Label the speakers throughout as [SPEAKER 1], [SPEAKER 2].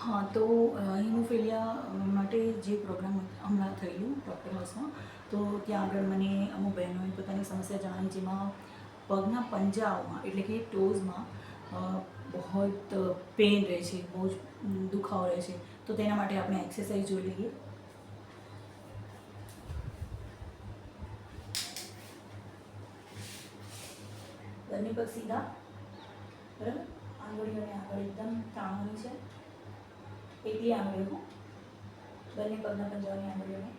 [SPEAKER 1] હા, તો હિમોફિલિયા માટે જે પ્રોગ્રામ હમણાં થયેલું ડૉક્ટર હાઉસમાં, તો ત્યાં આગળ મને અમુક બહેનોએ પોતાની સમસ્યા જણાવી, જેમાં પગના પંજાઓમાં એટલે કે ટોઝમાં બહોત પેન રહે છે, બહુ જ દુખાવો રહે છે. તો તેના માટે આપણે એક્સરસાઇઝ જોઈ લઈએ. બંને પગ સીધા, બરાબર. આંગળીઓને આગળ એકદમ તાણવાની છે, એકલી આંગળીઓ, બંને પગના પંજાઓની આંગળીઓને.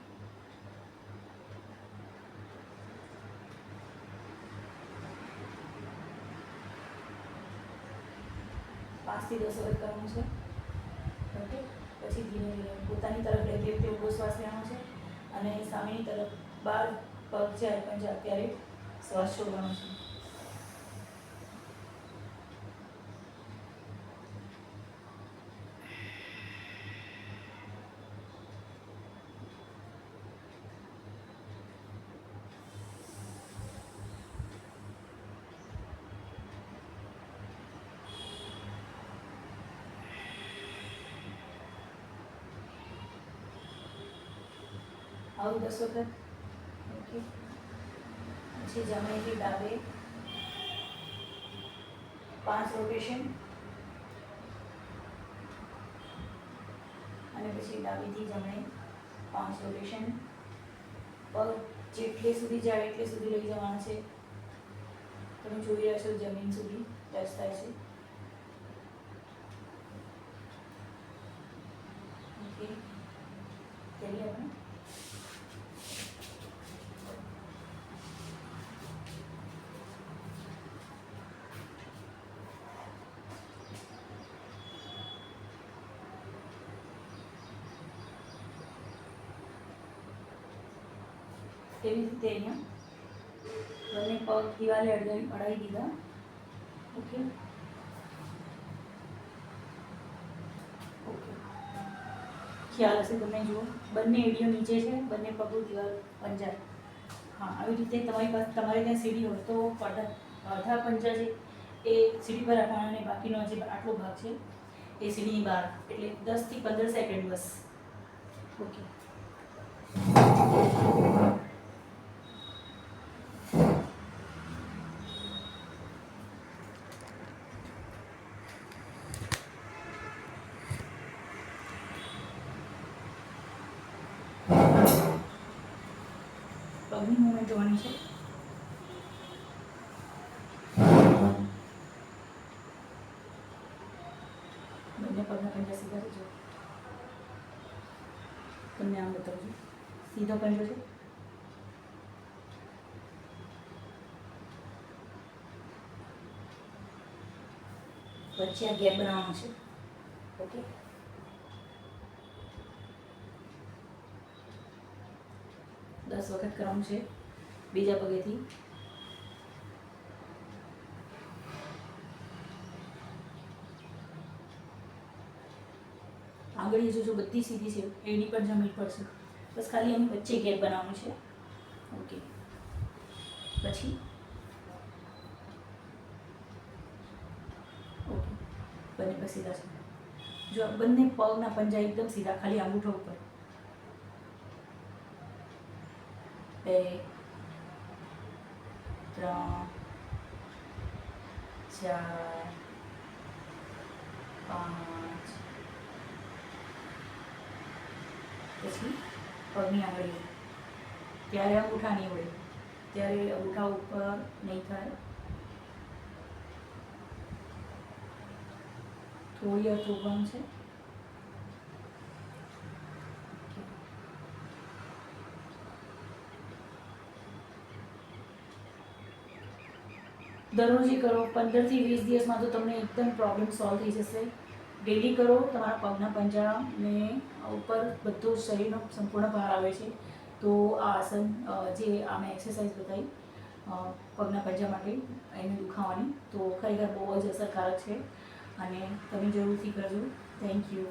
[SPEAKER 1] પાંચથી 10 વખત કરવાનું છે. ઓકે. પછી ધીરે ધીરે પોતાની તરફ લઈ જઈએ, ઊભો શ્વાસ લેવાનો છે અને સામેની તરફ બાર પગ જાય પંજા ત્યારે શ્વાસ છોડવાનો છે. આવું 10 વખત. ઓકે. પછી જમણેથી ડાબે 5 રોટેશન અને પછી ડાબેથી જમણે 5 રોટેશન. પગ જેટલે સુધી જાય એટલે સુધી લઈ જવાના છે. તમે જોઈ રહ્યા છો જમીન સુધી ટચ થાય છે. ઓકે. કરીએ આપણે. તેવી રીતે અહીંયા બંને પગ દિવાલે અડાઈ દીધા. ઓકે. ઓકે. ખ્યાલ હશે તમને. જુઓ, બંને એડીઓ નીચે છે, બંને પગો દિવાલ પંજા. હા, આવી રીતે તમારી પાસે તમારે ત્યાં સીડી હોય તો અડધા પંજા છે એ સીડી પર રાખવાના અને બાકીનો જે આટલો ભાગ છે એ સીડીની બહાર, એટલે 10થી 15 સેકન્ડ બસ. ઓકે. પગની મૂવમેન્ટ જોવાની છે. બંને પગના પંજા સીધા છે. જો તમને આમ બતાવું છું, સીધો પંજો છે. વચ્ચે આ ગેપ બનાવવાનો છે. ઓકે. 10 વખત કરવાનું છે બીજા પગેથી. આંગળી જો બધી સીધી છે, એડી પર જમીન પર છે, બસ ખાલી એની વચ્ચે ગેપ બનાવવાનું છે. ઓકે. પછી ઓકે. બંને પગ સીધા છે. જો બંને પગના પંજા એકદમ સીધા, ખાલી અંગૂઠો ઉપર. 2 3 4 5. પછી પગની આંગળીઓ, ત્યારે અંગૂઠા નહીં વળે, ત્યારે અંગૂઠા ઉપર નહીં થાય. થોડી વાર થોભવાનું છે. દરરોજ કરો, 15થી 20 દિવસમાં તો તમને એકદમ પ્રોબ્લેમ સોલ્વ થઈ જશે. ડેલી કરો, તમારા પગના પંજાને ઉપર બધો શરીરનો સંપૂર્ણ ભાર આવે છે. તો આ આસન જે મેં એક્સરસાઇઝ બતાવી પગના પંજા માટે એને દુખાવાની, તો ખરેખર બહુ જ અસરકારક છે અને તમે જરૂરથી કરજો. Thank you.